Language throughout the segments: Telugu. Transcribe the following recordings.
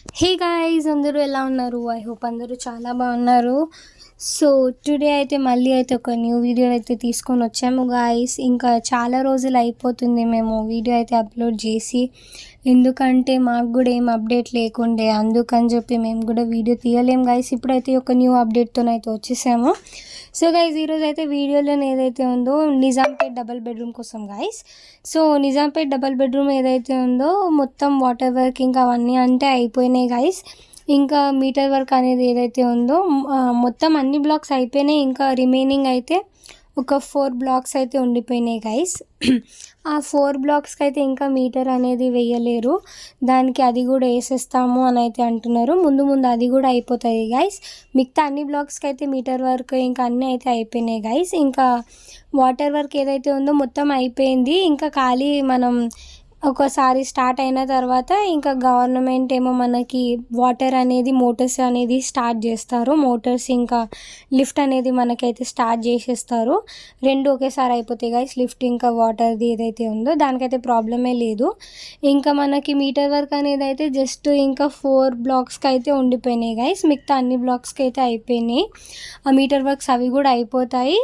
హే గాయ్స్, అందరూ ఎలా ఉన్నారు? ఐ హోప్ అందరూ చాలా బాగున్నారు. సో టుడే అయితే మళ్ళీ అయితే ఒక న్యూ వీడియో అయితే తీసుకొని వచ్చాము గాయ్స్. ఇంకా చాలా రోజులు అయిపోతుంది మేము వీడియో అయితే అప్లోడ్ చేసి, ఎందుకంటే మాకు కూడా ఏం అప్డేట్ లేకుండే, అందుకని చెప్పి మేము కూడా వీడియో తీయలేం గాయ్స్. ఇప్పుడైతే ఒక న్యూ అప్డేట్తోనైతే వచ్చేసాము. సో గైస్, ఈరోజు అయితే వీడియోలో ఏదైతే ఉందో నిజాంపేట్ డబల్ బెడ్రూమ్ కోసం guys. So Nizampet double bedroom ఏదైతే ఉందో మొత్తం వాటర్ వర్క్ ఇంకా అవన్నీ అంటే అయిపోయినాయి గాయస్. ఇంకా మీటర్ వర్క్ అనేది ఏదైతే ఉందో మొత్తం అన్ని బ్లాక్స్ అయిపోయినాయి. ఇంకా రిమైనింగ్ అయితే ఒక 4 బ్లాక్స్ అయితే ఉండిపోయినాయి గైస్. ఆ 4 బ్లాక్స్కి అయితే ఇంకా మీటర్ అనేది వేయలేరు, దానికి అది కూడా వేసేస్తాము అని అయితే అంటున్నారు. ముందు ముందు అది కూడా అయిపోతుంది గైస్. మిగతా అన్ని బ్లాక్స్కి అయితే మీటర్ వర్క్ ఇంకా అన్నీ అయితే అయిపోయినాయి గైస్. ఇంకా వాటర్ వర్క్ ఏదైతే ఉందో మొత్తం అయిపోయింది. ఇంకా ఖాళీ మనం ఒకసారి స్టార్ట్ అయిన తర్వాత ఇంకా గవర్నమెంట్ ఏమో మనకి వాటర్ అనేది మోటార్స్ అనేది స్టార్ట్ చేస్తారు. మోటార్స్ ఇంకా లిఫ్ట్ అనేది మనకైతే స్టార్ట్ చేసేస్తారు. రెండు ఒకేసారి అయిపోతాయి గైస్. లిఫ్ట్ ఇంకా వాటర్ది ఏదైతే ఉందో దానికైతే ప్రాబ్లమే లేదు. ఇంకా మనకి మీటర్ వర్క్ అనేది అయితే జస్ట్ ఇంకా 4 బ్లాక్స్కి అయితే ఉండిపోయినాయి గైస్. మిగతా అన్ని బ్లాక్స్కి అయితే అయిపోయినాయి. ఆ మీటర్ వర్క్స్ అవి కూడా అయిపోతాయి.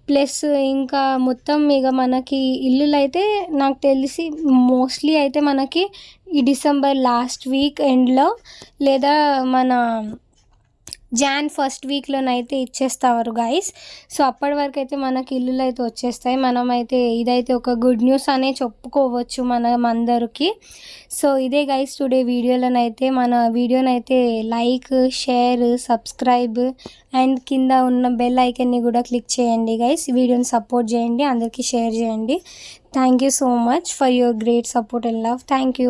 ప్లస్ ఇంకా మొత్తం ఇక మనకి ఇల్లులు అయితే నాకు తెలిసి మోస్ట్లీ అయితే మనకి ఈ డిసెంబర్ లాస్ట్ వీక్ ఎండ్లో లేదా మన జాన్ ఫస్ట్ వీక్లోనైతే ఇచ్చేస్తారు గైస్. సో అప్పటి వరకు అయితే మనకి ఇల్లులు అయితే వచ్చేస్తాయి. మనమైతే ఇదైతే ఒక గుడ్ న్యూస్ అనే చెప్పుకోవచ్చు మనం అందరికీ. సో ఇదే గైస్ టుడే వీడియోలోనైతే మన వీడియోనైతే లైక్, షేర్, సబ్స్క్రైబ్ అండ్ కింద ఉన్న బెల్ ఐకన్ని కూడా క్లిక్ చేయండి గైస్. వీడియోని సపోర్ట్ చేయండి, అందరికీ షేర్ చేయండి. Thank you so much for your great support and love. Thank you.